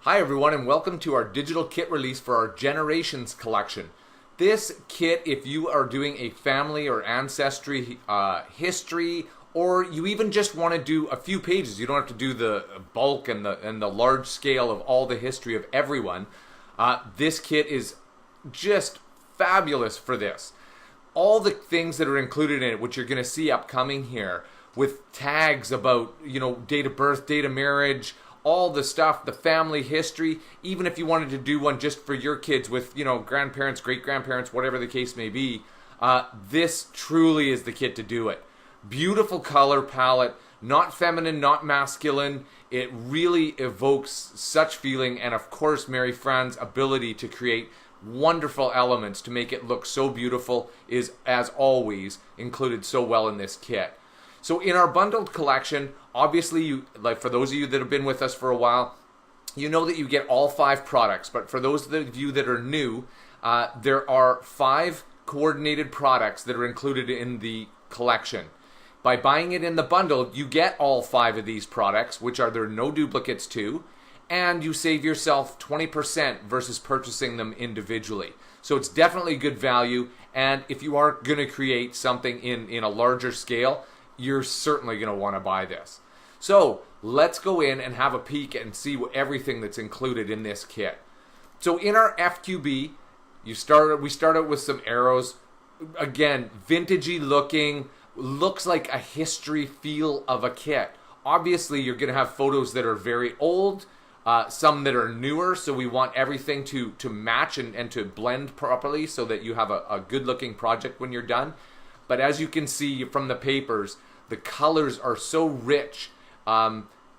Hi everyone, and welcome to our digital kit release for our Generations collection. This kit, if you are doing a family or ancestry history, or you even just want to do a few pages, you don't have to do the bulk and the large scale of all the history of everyone. This kit is just fabulous for this. All the things that are included in it, which you're going to see upcoming here, with tags about, date of birth, date of marriage, all the stuff, the family history, even if you wanted to do one just for your kids with, grandparents, great-grandparents, whatever the case may be, this truly is the kit to do it. Beautiful color palette, not feminine, not masculine. It really evokes such feeling, and of course, Mary Fran's ability to create wonderful elements to make it look so beautiful is, as always, included so well in this kit. So in our bundled collection, obviously, for those of you that have been with us for a while, you know that you get all 5 products. But for those of you that are new, there are 5 coordinated products that are included in the collection. By buying it in the bundle, you get all 5 of these products, which are there no duplicates to, and you save yourself 20% versus purchasing them individually. So it's definitely good value, and if you are going to create something in a larger scale, you're certainly going to want to buy this. So let's go in and have a peek and see everything that's included in this kit. So in our FQB, we started with some arrows. Again, vintagey looking, looks like a history feel of a kit. Obviously, you're going to have photos that are very old, some that are newer, so we want everything to match and to blend properly so that you have a good looking project when you're done. But as you can see from the papers, the colors are so rich,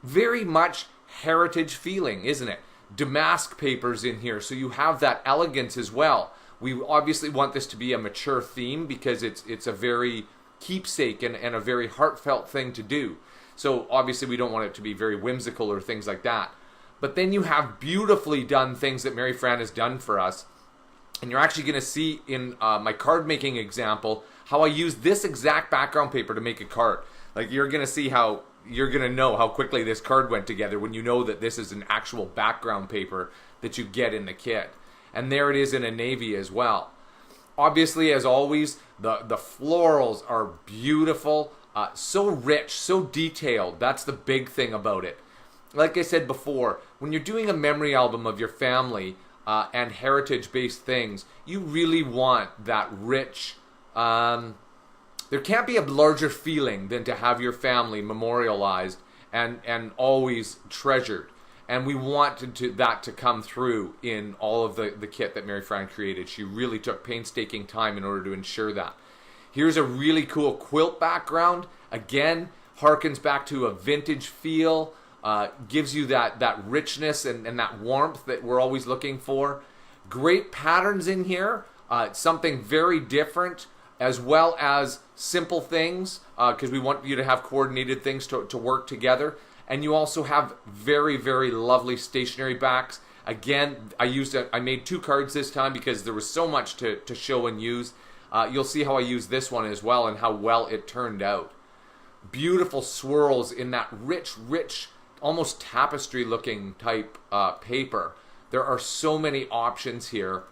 very much heritage feeling, isn't it? Damask papers in here, so you have that elegance as well. We obviously want this to be a mature theme because it's a very keepsake and a very heartfelt thing to do. So obviously we don't want it to be very whimsical or things like that. But then you have beautifully done things that Mary Fran has done for us. And you're actually going to see in my card making example how I use this exact background paper to make a card. Like, you're going to see how, you're going to know how quickly this card went together when you know that this is an actual background paper that you get in the kit. And there it is in a navy as well. Obviously, as always, the florals are beautiful, so rich, so detailed. That's the big thing about it. Like I said before, when you're doing a memory album of your family, and heritage-based things, you really want that rich, there can't be a larger feeling than to have your family memorialized and always treasured. And we want that to come through in all of the kit that Mary Fran created. She really took painstaking time in order to ensure that. Here's a really cool quilt background. Again, harkens back to a vintage feel. Gives you that richness and that warmth that we're always looking for. Great patterns in here, something very different, as well as simple things, because we want you to have coordinated things to work together. And you also have very, very lovely stationery backs. Again, I made 2 cards this time because there was so much to show and use. You'll see how I use this one as well and how well it turned out. Beautiful swirls in that rich, almost tapestry looking type paper. There are so many options here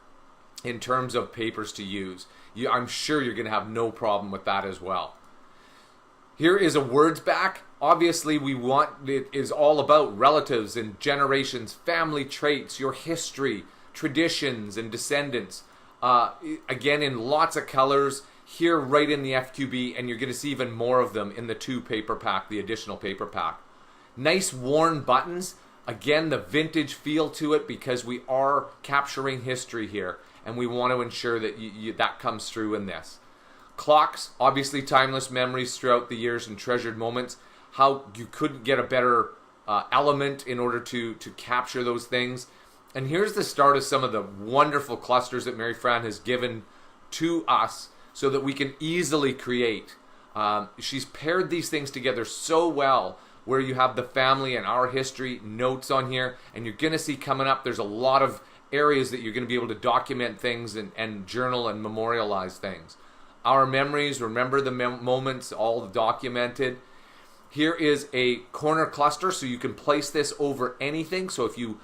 in terms of papers to use. I'm sure you're going to have no problem with that as well. Here is a words back. Obviously, it is all about relatives and generations, family traits, your history, traditions, and descendants. Again, in lots of colors. Here right in the FQB, and you're going to see even more of them in the 2 paper pack, the additional paper pack. Nice worn buttons. Again, the vintage feel to it because we are capturing history here, and we want to ensure that that comes through in this. Clocks, obviously timeless memories throughout the years and treasured moments. How you couldn't get a better element in order to capture those things. And here's the start of some of the wonderful clusters that Mary Fran has given to us so that we can easily create. She's paired these things together so well, where you have the family and our history notes on here, and you're going to see coming up there's a lot of areas that you're going to be able to document things and journal and memorialize things. Our memories, remember the moments, all documented. Here is a corner cluster, so you can place this over anything. So if you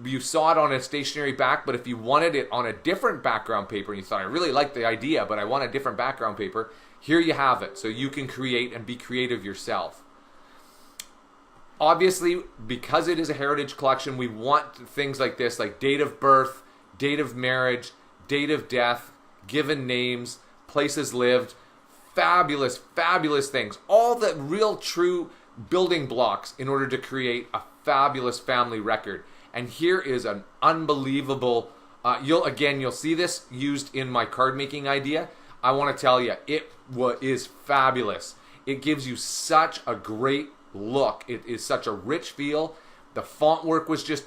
you saw it on a stationary back, but if you wanted it on a different background paper and you thought, I really like the idea, but I want a different background paper, here you have it. So you can create and be creative yourself. Obviously, because it is a heritage collection, we want things like this, like date of birth, date of marriage, date of death, given names, places lived, fabulous, fabulous things. All the real true building blocks in order to create a fabulous family record. And here is an unbelievable, you'll see this used in my card making idea. I want to tell you, it is fabulous. It gives you such a great look. It is such a rich feel. The font work was just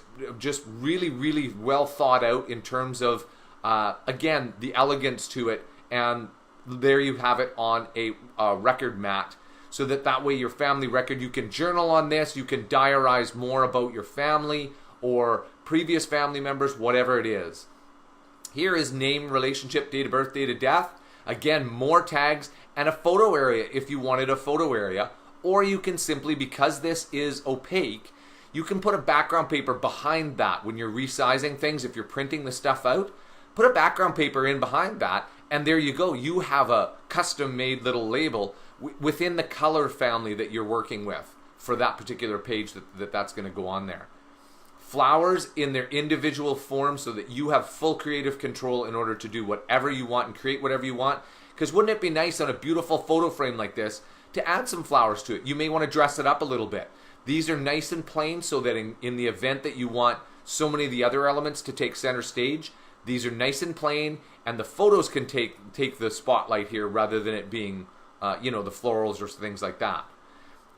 really, really well thought out in terms of, again, the elegance to it. And there you have it on a record mat. So that way your family record, you can journal on this, you can diarize more about your family or previous family members, whatever it is. Here is name, relationship, date of birth, date of death. Again, more tags and a photo area if you wanted a photo area. Or you can simply, because this is opaque, you can put a background paper behind that when you're resizing things. If you're printing the stuff out, put a background paper in behind that, and there you go. You have a custom-made little label within the color family that you're working with for that particular page that's going to go on there. Flowers in their individual form so that you have full creative control in order to do whatever you want and create whatever you want. Because wouldn't it be nice on a beautiful photo frame like this to add some flowers to it? You may want to dress it up a little bit. These are nice and plain so that in the event that you want so many of the other elements to take center stage, these are nice and plain, and the photos can take the spotlight here rather than it being, the florals or things like that.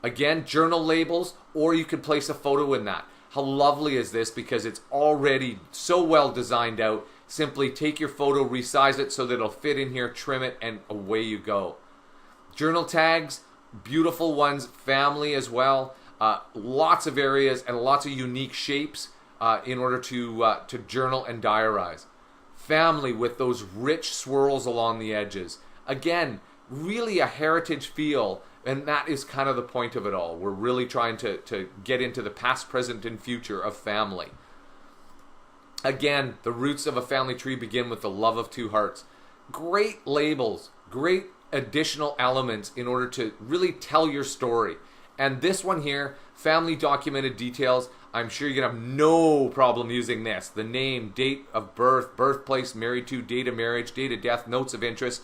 Again, journal labels, or you could place a photo in that. How lovely is this? Because it's already so well designed out. Simply take your photo, resize it so that it'll fit in here, trim it, and away you go. Journal tags, beautiful ones, family as well. Lots of areas and lots of unique shapes in order to journal and diarize. Family with those rich swirls along the edges. Again, really a heritage feel, and that is kind of the point of it all. We're really trying to get into the past, present, and future of family. Again, the roots of a family tree begin with the love of two hearts. Great labels, great additional elements in order to really tell your story. And this one here, family documented details, I'm sure you're going to have no problem using this. The name, date of birth, birthplace, married to, date of marriage, date of death, notes of interest.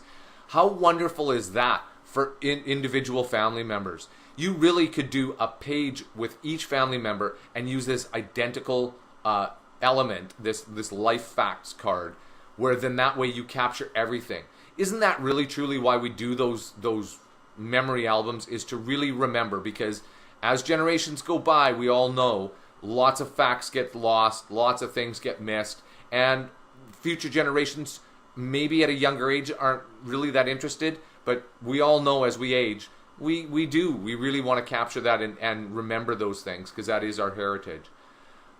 How wonderful is that for individual family members? You really could do a page with each family member and use this identical element, this life facts card, where then that way you capture everything. Isn't that really truly why we do those memory albums, is to really remember? Because as generations go by, we all know lots of facts get lost, lots of things get missed, and future generations maybe at a younger age aren't really that interested, but we all know as we age, we really want to capture that and remember those things, because that is our heritage.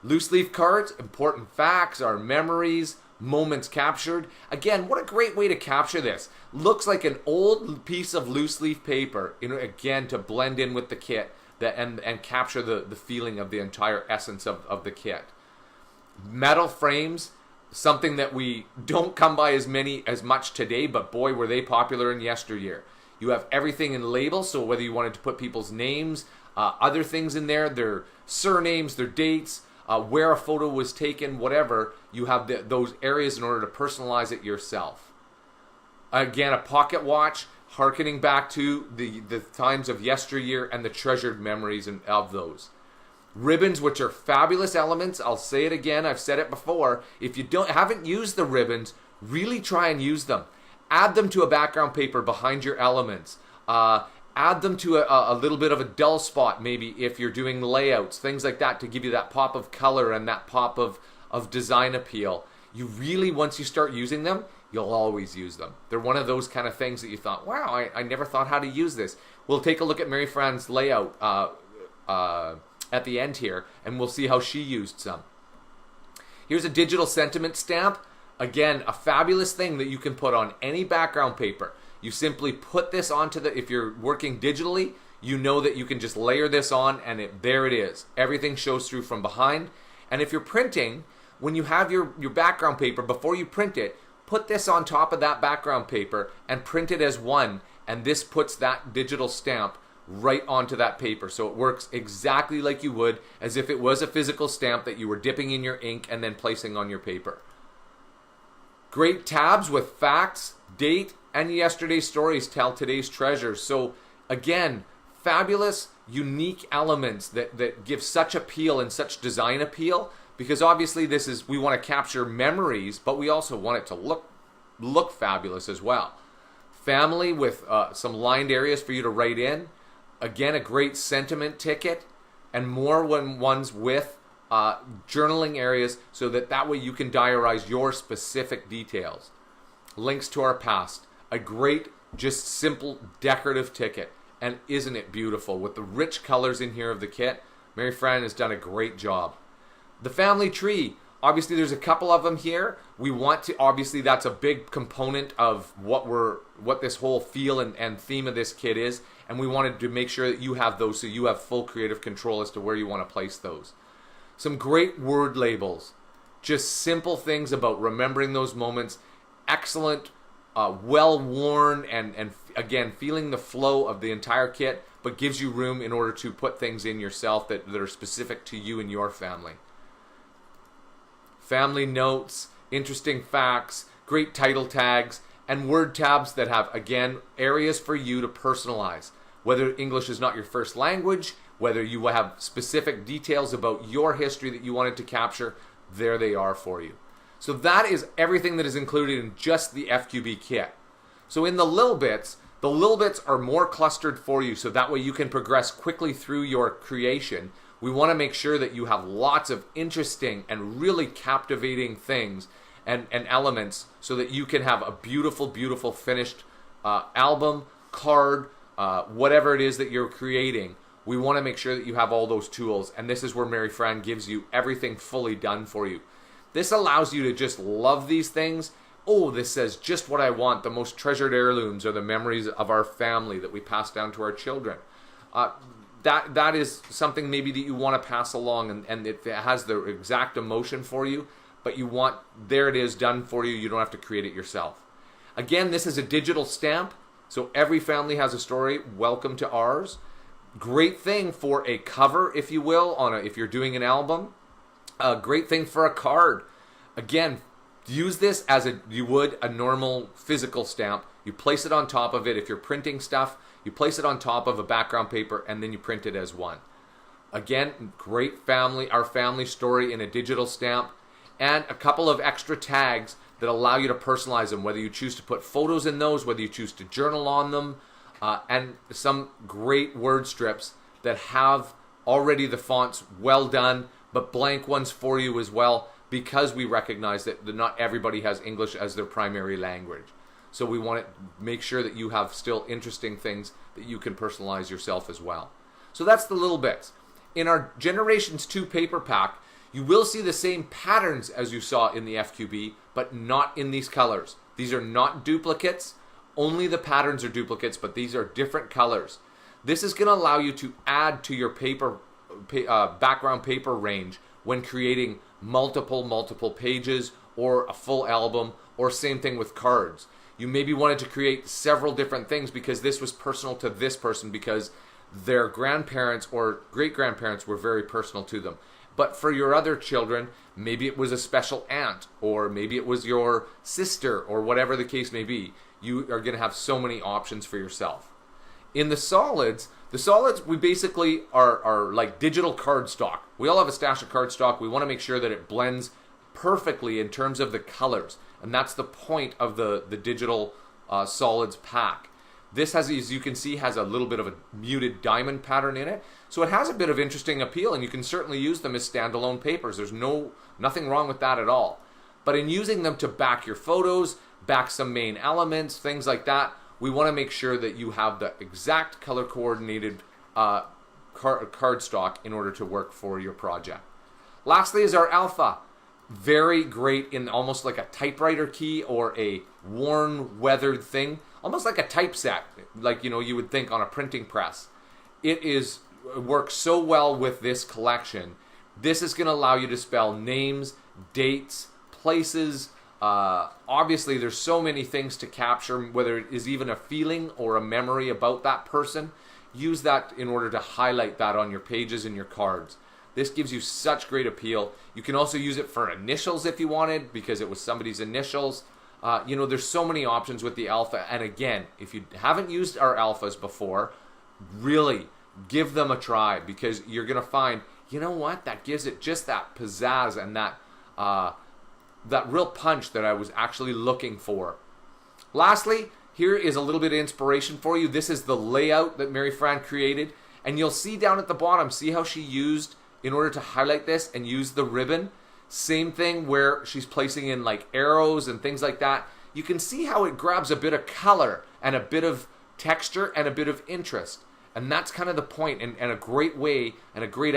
Loose leaf cards, important facts, our memories, moments captured. Again, what a great way to capture this. Looks like an old piece of loose leaf paper, again, to blend in with the kit and capture the feeling of the entire essence of the kit. Metal frames, something that we don't come by as much today, but boy, were they popular in yesteryear. You have everything in labels, so whether you wanted to put people's names, other things in there, their surnames, their dates, where a photo was taken, whatever, you have those areas in order to personalize it yourself. Again, a pocket watch, hearkening back to the times of yesteryear and the treasured memories of those. Ribbons, which are fabulous elements. I'll say it again, I've said it before. If you haven't used the ribbons, really try and use them. Add them to a background paper behind your elements. Add them to a little bit of a dull spot, maybe if you're doing layouts, things like that, to give you that pop of color and that pop of design appeal. You really, once you start using them, you'll always use them. They're one of those kind of things that you thought, wow, I never thought how to use this. We'll take a look at Mary Fran's layout at the end here, and we'll see how she used some. Here's a digital sentiment stamp. Again, a fabulous thing that you can put on any background paper. You simply put this onto if you're working digitally, you know that you can just layer this on, and there it is. Everything shows through from behind. And if you're printing, when you have your background paper, before you print it, put this on top of that background paper and print it as one, and this puts that digital stamp right onto that paper. So it works exactly like you would as if it was a physical stamp that you were dipping in your ink and then placing on your paper. Great tabs with facts, date, and yesterday's stories tell today's treasures. So again, fabulous, unique elements that give such appeal and such design appeal, because obviously we want to capture memories, but we also want it to look fabulous as well. Family with some lined areas for you to write in. Again, a great sentiment ticket, and more ones with journaling areas, so that way you can diarize your specific details. Links to our past. A great, just simple decorative ticket. And isn't it beautiful? With the rich colors in here of the kit, Mary Fran has done a great job. The family tree. Obviously, there's a couple of them here. We want to, obviously, that's a big component of what this whole feel and theme of this kit is. And we wanted to make sure that you have those, so you have full creative control as to where you want to place those. Some great word labels. Just simple things about remembering those moments. Excellent, well-worn, and again, feeling the flow of the entire kit, but gives you room in order to put things in yourself that are specific to you and your family. Family notes, interesting facts, great title tags, and word tabs that have, again, areas for you to personalize. Whether English is not your first language, whether you have specific details about your history that you wanted to capture, there they are for you. So that is everything that is included in just the FQB kit. So in the little bits are more clustered for you, so that way you can progress quickly through your creation. We want to make sure that you have lots of interesting and really captivating things and elements, so that you can have a beautiful, beautiful finished album, card, whatever it is that you're creating. We want to make sure that you have all those tools, and this is where Mary Fran gives you everything fully done for you. This allows you to just love these things. Oh, this says just what I want. The most treasured heirlooms are the memories of our family that we pass down to our children. That is something maybe that you want to pass along, and it has the exact emotion for you, but there it is done for you. You don't have to create it yourself. Again, this is a digital stamp, so every family has a story. Welcome to ours. Great thing for a cover, if you will, if you're doing an album. A great thing for a card. Again, use this as you would a normal physical stamp. You place it on top of it. If you're printing stuff, you place it on top of a background paper, and then you print it as one. Again, great our family story in a digital stamp, and a couple of extra tags that allow you to personalize them, whether you choose to put photos in those, whether you choose to journal on them, and some great word strips that have already the fonts well done, but blank ones for you as well, because we recognize that not everybody has English as their primary language. So we want to make sure that you have still interesting things that you can personalize yourself as well. So that's the little bits. In our Generations 2 paper pack, you will see the same patterns as you saw in the FQB, but not in these colors. These are not duplicates. Only the patterns are duplicates, but these are different colors. This is going to allow you to add to your background paper range when creating multiple pages or a full album, or same thing with cards. You maybe wanted to create several different things because this was personal to this person, because their grandparents or great-grandparents were very personal to them. But for your other children, maybe it was a special aunt, or maybe it was your sister, or whatever the case may be. You are going to have so many options for yourself. In the solids we basically are like digital cardstock. We all have a stash of cardstock. We want to make sure that it blends perfectly in terms of the colors, and that's the point of the digital solids pack. This has, as you can see, has a little bit of a muted diamond pattern in it, so it has a bit of interesting appeal, and you can certainly use them as standalone papers. There's nothing wrong with that at all. But in using them to back your photos, back some main elements, things like that, we want to make sure that you have the exact color coordinated cardstock in order to work for your project. Lastly is our alpha. Very great in almost like a typewriter key or a worn, weathered thing, almost like a typeset, like you would think on a printing press. It works so well with this collection This is going to allow you to spell names, dates, places. Obviously, there's so many things to capture, whether it is even a feeling or a memory about that person. Use that in order to highlight that on your pages and your cards. This gives you such great appeal. You can also use it for initials if you wanted, because it was somebody's initials. There's so many options with the alpha. And again, if you haven't used our alphas before, really give them a try, because you're going to find, you know what, that gives it just that pizzazz and that real punch that I was actually looking for. Lastly, here is a little bit of inspiration for you. This is the layout that Mary Fran created. And you'll see down at the bottom, see how she used, in order to highlight this, and use the ribbon. Same thing where she's placing in like arrows and things like that. You can see how it grabs a bit of color and a bit of texture and a bit of interest. And that's kind of the point, and a great way and a great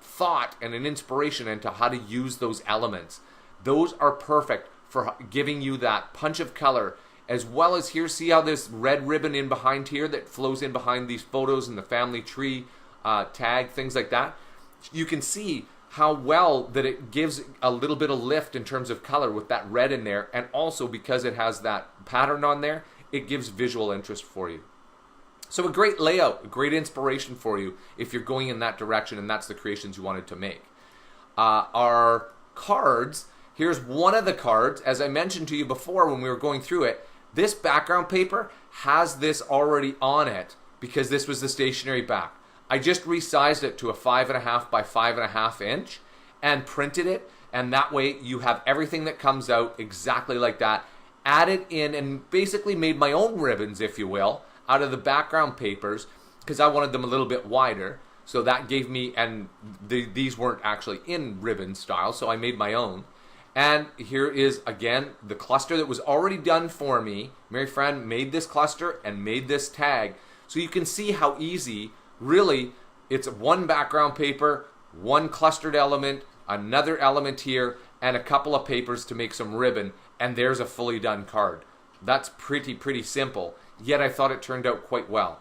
thought and an inspiration into how to use those elements. Those are perfect for giving you that punch of color, as well as here, see how this red ribbon in behind here that flows in behind these photos and the family tree tag, things like that. You can see how well that it gives a little bit of lift in terms of color with that red in there, and also because it has that pattern on there, it gives visual interest for you. So a great layout, a great inspiration for you if you're going in that direction and that's the creations you wanted to make. Our cards, here's one of the cards. As I mentioned to you before when we were going through it, this background paper has this already on it because this was the stationery back. I just resized it to a 5.5 by 5.5 inch and printed it, and that way you have everything that comes out exactly like that. Added in and basically made my own ribbons, if you will, out of the background papers because I wanted them a little bit wider. So that gave me, and these weren't actually in ribbon style, so I made my own. And here is, again, the cluster that was already done for me. Mary Fran made this cluster and made this tag. So you can see how easy, really, it's one background paper, one clustered element, another element here, and a couple of papers to make some ribbon, and there's a fully done card. That's pretty simple, yet I thought it turned out quite well.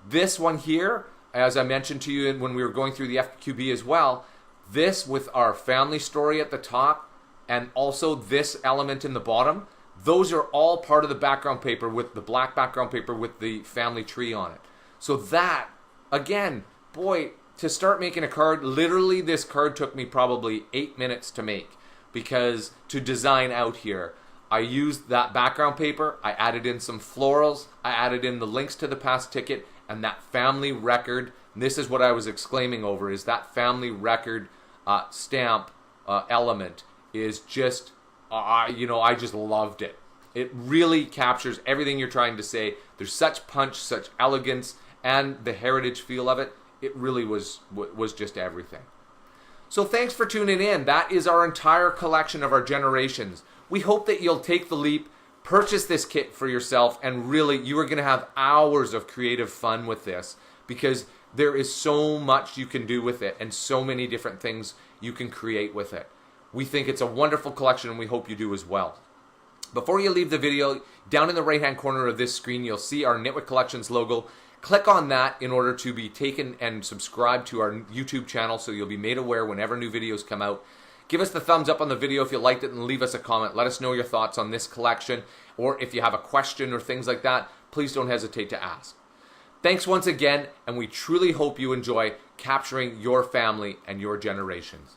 This one here, as I mentioned to you when we were going through the FQB as well, this with our family story at the top and also this element in the bottom, those are all part of the background paper with the black background paper with the family tree on it. So that, again, boy, to start making a card, literally this card took me probably 8 minutes to make, because to design out here, I used that background paper, I added in some florals, I added in the links to the past ticket, and that family record. This is what I was exclaiming over, is that family record stamp element is just, I just loved it. It really captures everything you're trying to say. There's such punch, such elegance, and the heritage feel of it. It really was just everything. So thanks for tuning in. That is our entire collection of our generations. We hope that you'll take the leap, purchase this kit for yourself, and really you are going to have hours of creative fun with this, because there is so much you can do with it and so many different things you can create with it. We think it's a wonderful collection, and we hope you do as well. Before you leave the video, down in the right hand corner of this screen, you'll see our Nitwit Collections logo. Click on that in order to be taken and subscribe to our YouTube channel so you'll be made aware whenever new videos come out. Give us the thumbs up on the video if you liked it, and leave us a comment. Let us know your thoughts on this collection, or if you have a question or things like that, please don't hesitate to ask. Thanks once again, and we truly hope you enjoy capturing your family and your generations.